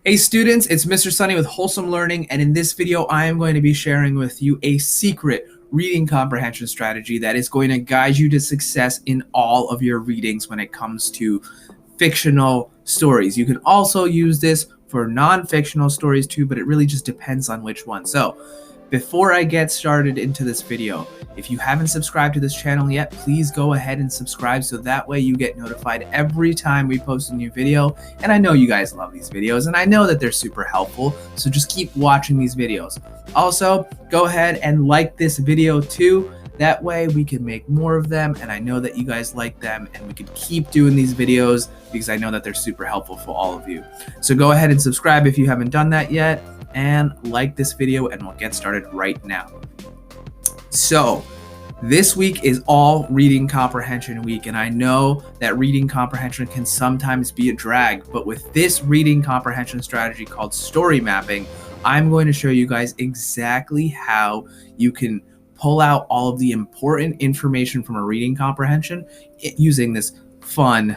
Hey students, it's Mr. Sunny with Wholesome Learning, and in this video I am going to be sharing with you a secret reading comprehension strategy that is going to guide you to success in all of your readings when it comes to fictional stories. You can also use this for non-fictional stories too, but it really just depends on which one. So before I get started into this video, if you haven't subscribed to this channel yet, please go ahead and subscribe so that way you get notified every time we post a new video. And I know you guys love these videos and I know that they're super helpful, so just keep watching these videos. Also, go ahead and like this video too. That way we can make more of them, and I know that you guys like them, and we can keep doing these videos because I know that they're super helpful for all of you. So go ahead and subscribe if you haven't done that yet, and like this video, and we'll get started right now. So this week is all reading comprehension week, and I know that reading comprehension can sometimes be a drag, but with this reading comprehension strategy called story mapping, I'm going to show you guys exactly how you can pull out all of the important information from a reading comprehension using this fun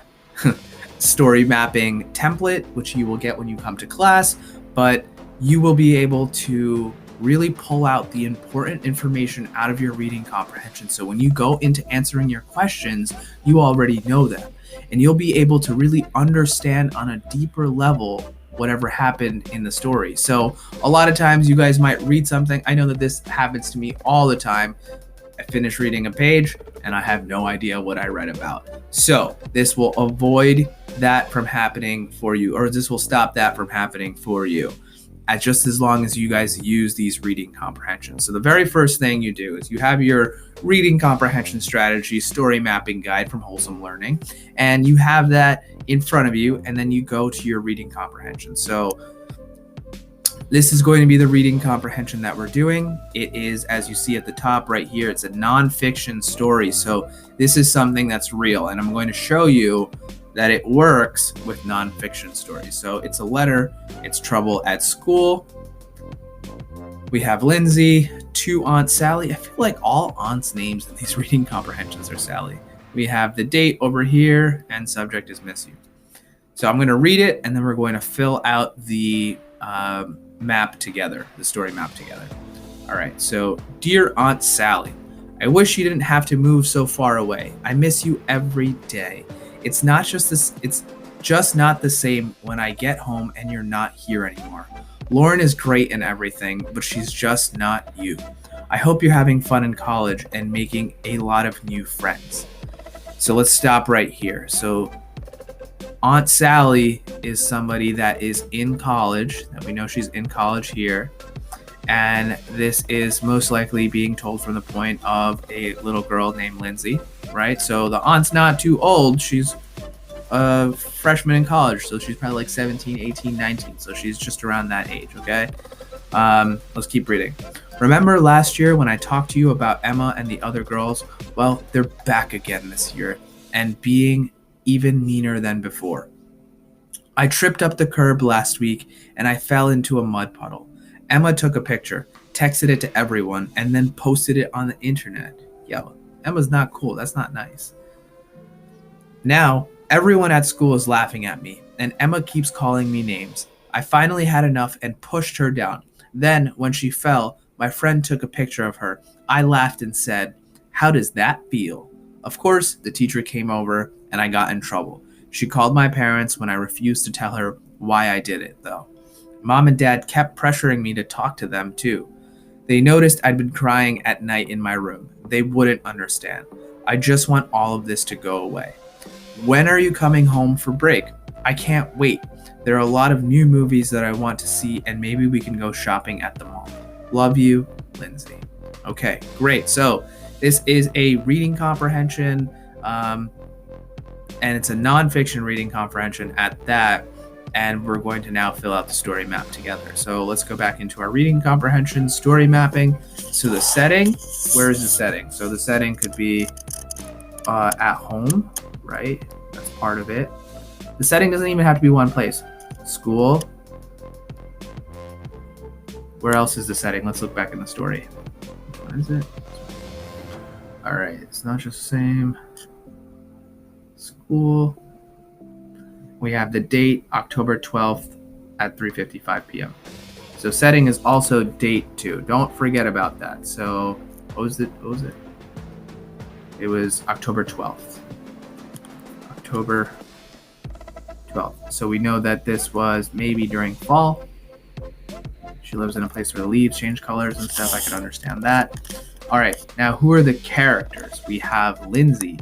story mapping template, which you will get when you come to class, but you will be able to really pull out the important information out of your reading comprehension. So when you go into answering your questions, you already know them, and you'll be able to really understand on a deeper level whatever happened in the story. So a lot of times you guys might read something. I know that this happens to me all the time. I finish reading a page and I have no idea what I read about. So this will avoid that from happening for you, or this will stop that from happening for you, just as long as you guys use these reading comprehensions. So the very first thing you do is you have your reading comprehension strategy story mapping guide from Wholesome Learning, and you have that in front of you, and then you go to your reading comprehension. So this is going to be the reading comprehension that we're doing. It is, as you see at the top right here, it's a nonfiction story. So this is something that's real, and I'm going to show you that it works with nonfiction stories. So it's a letter, it's trouble at school. We have Lindsay to Aunt Sally. I feel like all aunts' names in these reading comprehensions are Sally. We have the date over here, and subject is miss you. So I'm going to read it, and then we're going to fill out the map together, the story map together. All right, so dear Aunt Sally, I wish you didn't have to move so far away. I miss you every day. It's just not the same when I get home and you're not here anymore. Lauren is great and everything, but she's just not you. I hope you're having fun in college and making a lot of new friends. So let's stop right here. So Aunt Sally is somebody that is in college, that we know she's in college here. And this is most likely being told from the point of a little girl named Lindsay, right? So the aunt's not too old. She's a freshman in college, so she's probably like 17, 18, 19. So she's just around that age, okay? Let's keep reading. Remember last year when I talked to you about Emma and the other girls? Well, they're back again this year and being even meaner than before. I tripped up the curb last week and I fell into a mud puddle. Emma took a picture, texted it to everyone, and then posted it on the internet. Yo, Emma's not cool. That's not nice. Now, everyone at school is laughing at me, and Emma keeps calling me names. I finally had enough and pushed her down. Then, when she fell, my friend took a picture of her. I laughed and said, "How does that feel?" Of course, the teacher came over, and I got in trouble. She called my parents when I refused to tell her why I did it, though. Mom and Dad kept pressuring me to talk to them, too. They noticed I'd been crying at night in my room. They wouldn't understand. I just want all of this to go away. When are you coming home for break? I can't wait. There are a lot of new movies that I want to see, and maybe we can go shopping at the mall. Love you, Lindsay. Okay, great. So this is a reading comprehension, and it's a nonfiction reading comprehension at that. And we're going to now fill out the story map together. So let's go back into our reading comprehension story mapping. So the setting, where is the setting? So the setting could be at home, right? That's part of it. The setting doesn't even have to be one place. School. Where else is the setting? Let's look back in the story. What is it? All right, it's not just the same. School. We have the date, October 12th at 3:55 p.m. So setting is also date too. Don't forget about that. So what was it? It was October 12th. October 12th. So we know that this was maybe during fall. She lives in a place where the leaves change colors and stuff. I can understand that. All right. Now, who are the characters? We have Lindsay.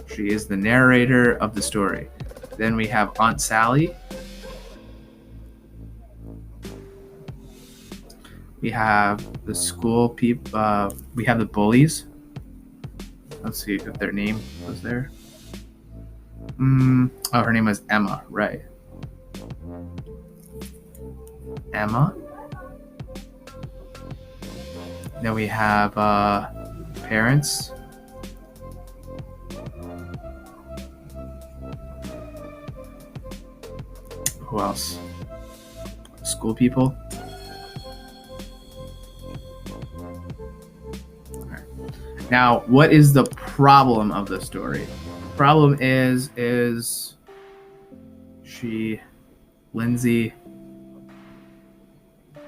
She is the narrator of the story. Then we have Aunt Sally. We have the school people. We have the bullies. Let's see if their name was there. Oh, her name was Emma, right? Emma. Then we have parents. Who else? School people. Right. Now, what is the problem of the story? The problem is Lindsay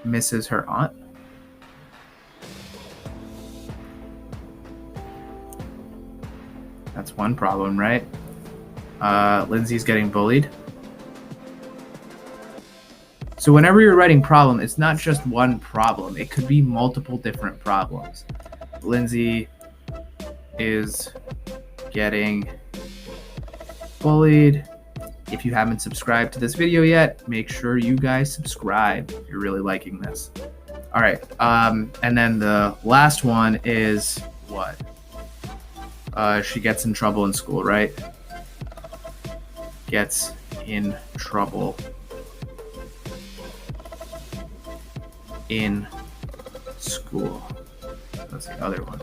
misses her aunt. That's one problem, right? Lindsay's getting bullied. So whenever you're writing problem, it's not just one problem. It could be multiple different problems. Lindsay is getting bullied. If you haven't subscribed to this video yet, make sure you guys subscribe if you're really liking this. All right. And then the last one is what? She gets in trouble in school, right? Gets in trouble in school. That's the other one.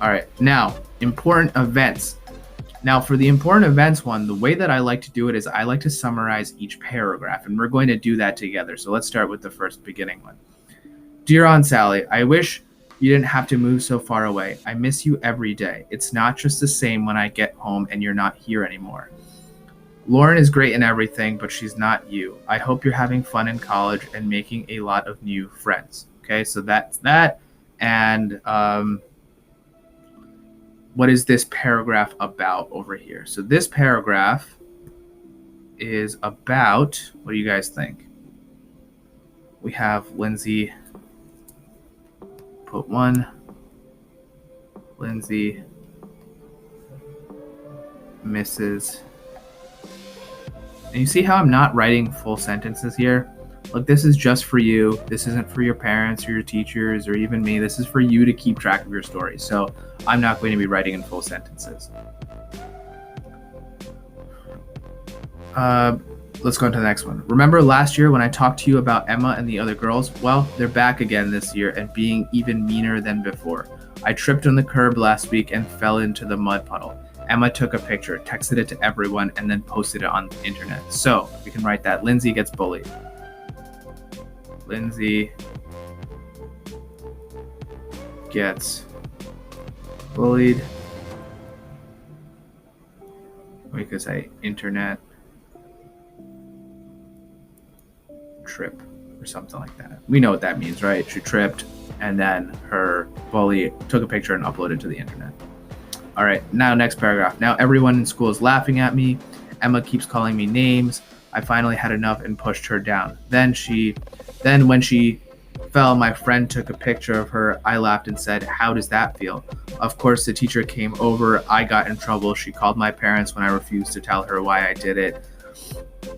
All right. Now, important events. Now, for the important events one, the way that I like to do it is I like to summarize each paragraph, and we're going to do that together. So let's start with the first beginning one. Dear Aunt Sally, I wish you didn't have to move so far away. I miss you every day. It's not just the same when I get home and you're not here anymore. Lauren is great and everything, but she's not you. I hope you're having fun in college and making a lot of new friends. Okay, so that's that. And what is this paragraph about over here? So this paragraph is about, what do you guys think? We have Lindsay, put one. Lindsay misses. And you see how I'm not writing full sentences here? Look, this is just for you. This isn't for your parents or your teachers or even me. This is for you to keep track of your story. So I'm not going to be writing in full sentences. Let's go into the next one. Remember last year when I talked to you about Emma and the other girls? Well, they're back again this year and being even meaner than before. I tripped on the curb last week and fell into the mud puddle. Emma took a picture, texted it to everyone, and then posted it on the internet. So we can write that. Lindsay gets bullied. Lindsay gets bullied. We could say internet trip or something like that. We know what that means, right? She tripped and then her bully took a picture and uploaded it to the internet. All right, now next paragraph. Now everyone in school is laughing at me. Emma keeps calling me names. I finally had enough and pushed her down. Then when she fell, my friend took a picture of her. I laughed and said, "How does that feel?" Of course, the teacher came over. I got in trouble. She called my parents when I refused to tell her why I did it.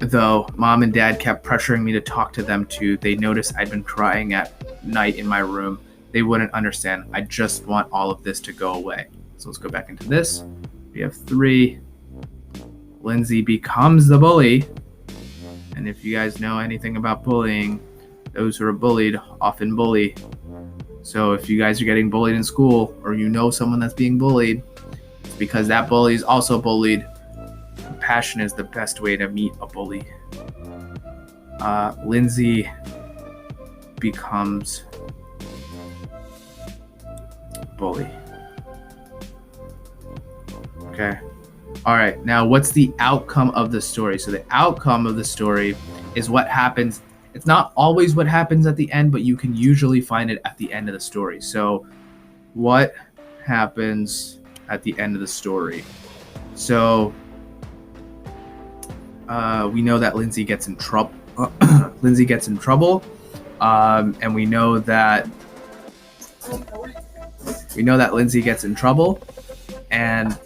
Though Mom and Dad kept pressuring me to talk to them too. They noticed I'd been crying at night in my room. They wouldn't understand. I just want all of this to go away. So let's go back into this. We have 3. Lindsay becomes the bully. And if you guys know anything about bullying, those who are bullied often bully. So if you guys are getting bullied in school or you know someone that's being bullied, it's because that bully is also bullied. Compassion is the best way to meet a bully. Lindsay becomes bully. Okay. All right, now what's the outcome of the story? So the outcome of the story is what happens. It's not always what happens at the end, but you can usually find it at the end of the story. So what happens at the end of the story? So we know that Lindsay gets in trouble. Lindsay gets in trouble, and we know that Lindsay gets in trouble, and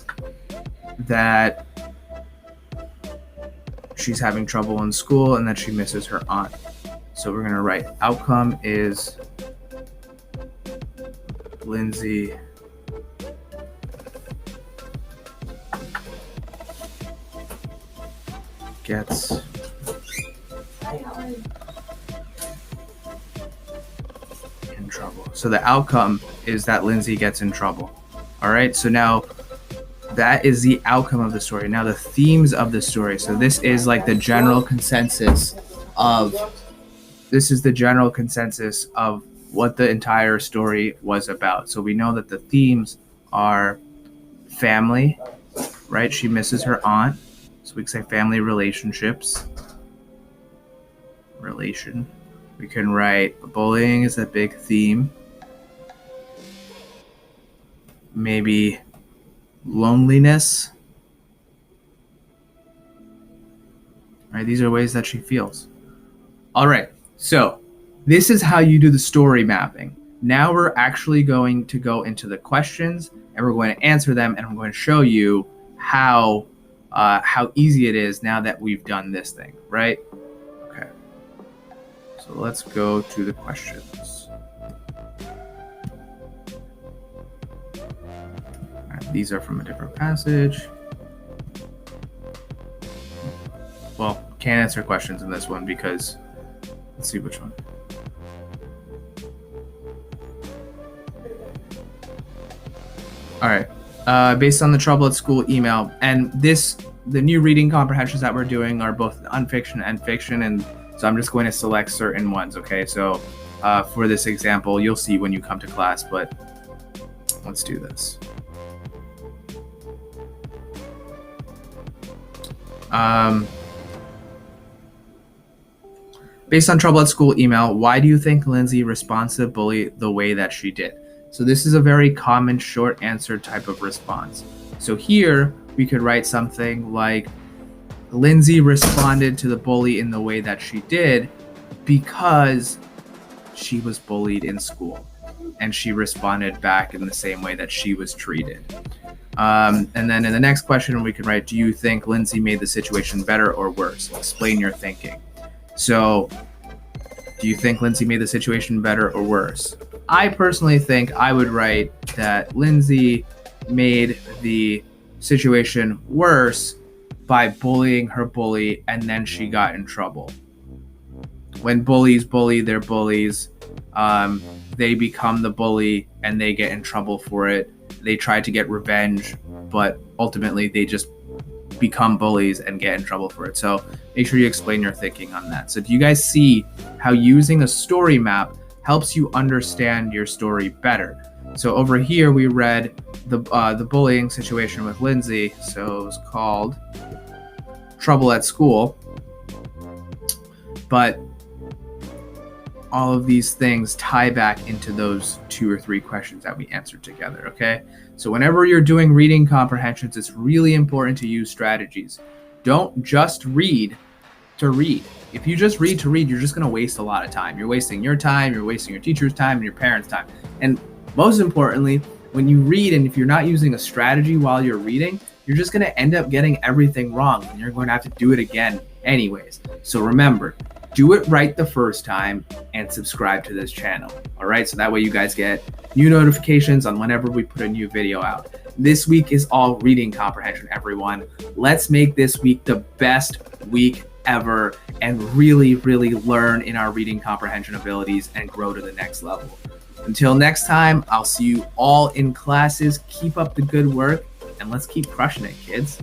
that she's having trouble in school, and that she misses her aunt. So we're gonna write outcome is Lindsay gets in trouble. So the outcome is that Lindsay gets in trouble. All right, so now that is the outcome of the story. Now the themes of the story. So this is like the general consensus of what the entire story was about. So we know that the themes are family, right? She misses her aunt. So we can say family relationships. We can write bullying is a big theme. Maybe loneliness. Right, these are ways that she feels. All right, so this is how you do the story mapping. Now we're actually going to go into the questions, and we're going to answer them, and I'm going to show you how easy it is now that we've done this thing, right? Okay, so let's go to the questions. All right, these are from a different passage. Well, can't answer questions in this one because let's see which one. All right. Based on the trouble at school email, and the new reading comprehensions that we're doing are both unfiction and fiction, and so I'm just going to select certain ones. Okay, so for this example, you'll see when you come to class, but let's do this. Based on trouble at school email, why do you think Lindsay responds to the bully the way that she did? So this is a very common short answer type of response. So here we could write something like, Lindsay responded to the bully in the way that she did because she was bullied in school, and she responded back in the same way that she was treated. And then in the next question, we can write, do you think Lindsay made the situation better or worse? Explain your thinking. So, do you think Lindsay made the situation better or worse? I personally think I would write that Lindsay made the situation worse by bullying her bully, and then she got in trouble. When bullies bully their bullies, they become the bully and they get in trouble for it. They try to get revenge, but ultimately they just become bullies and get in trouble for it. So make sure you explain your thinking on that. So do you guys see how using a story map helps you understand your story better? So over here we read the bullying situation with Lindsay. So it was called Trouble at School. But all of these things tie back into those 2 or 3 questions that we answered together, okay? So whenever you're doing reading comprehensions, it's really important to use strategies. Don't just read to read. If you just read to read, you're just going to waste a lot of time. You're wasting your time, you're wasting your teacher's time, and your parents' time. And most importantly, when you read, and if you're not using a strategy while you're reading, you're just going to end up getting everything wrong, and you're going to have to do it again anyways. So remember, do it right the first time and subscribe to this channel. All right, so that way you guys get new notifications on whenever we put a new video out. This week is all reading comprehension, everyone. Let's make this week the best week ever and really, really learn in our reading comprehension abilities and grow to the next level. Until next time, I'll see you all in classes. Keep up the good work and let's keep crushing it, kids.